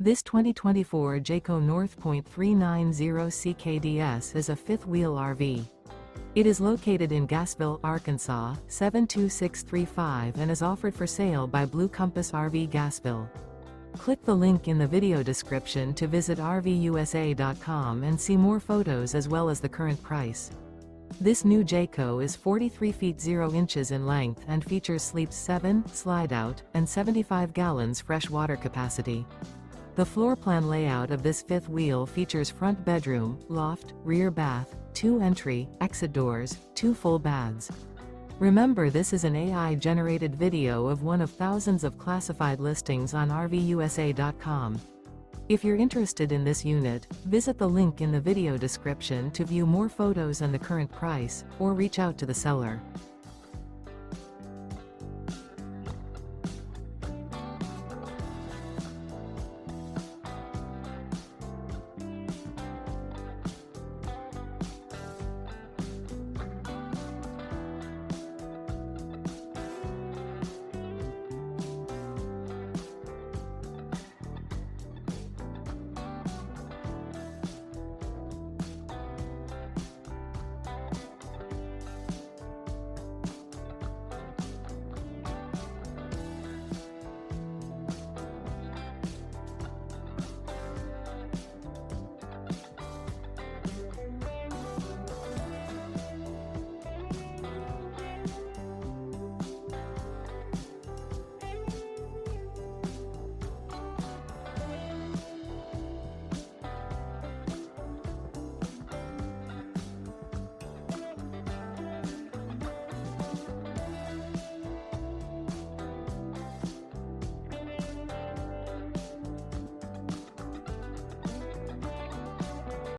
This 2024 Jayco North Point 390 CKDS is a fifth-wheel RV. It is located in Gassville, Arkansas, 72635 and is offered for sale by Blue Compass RV Gassville. Click the link in the video description to visit RVUSA.com and see more photos as well as the current price. This new Jayco is 43 feet 0 inches in length and features sleeps 7, Slideout, and 75 gallons fresh water capacity. The floor plan layout of this fifth wheel features front bedroom, loft, rear bath, 2 entry, exit doors, 2 full baths. Remember, this is an AI-generated video of one of thousands of classified listings on RVUSA.com. If you're interested in this unit, visit the link in the video description to view more photos and the current price, or reach out to the seller.